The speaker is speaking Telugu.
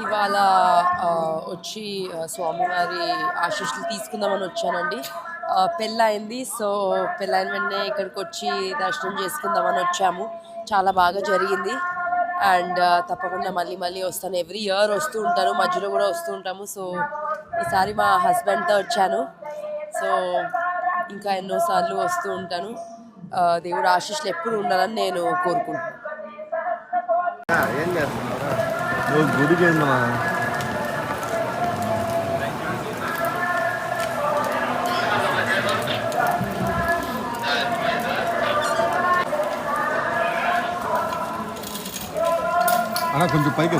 ఇవాళ వచ్చి స్వామివారి ఆశీస్సులు తీసుకుందామని వచ్చానండి. పెళ్ళయింది. సో పెళ్ళైన వెంటనే ఇక్కడికి వచ్చి దర్శనం చేసుకుందామని వచ్చాము. చాలా బాగా జరిగింది. అండ్ తప్పకుండా మళ్ళీ మళ్ళీ వస్తాను. ఎవ్రీ ఇయర్ వస్తూ ఉంటాను, మధ్యలో కూడా వస్తూ ఉంటాము. సో ఈసారి మా హస్బెండ్తో వచ్చాను. సో ఇంకా ఎన్నోసార్లు వస్తూ ఉంటాను. దేవుడు ఆశీస్సులు ఎప్పుడు ఉండాలని నేను కోరుకుంటున్నాను. గుడికి అన్న కొంచెం పైకి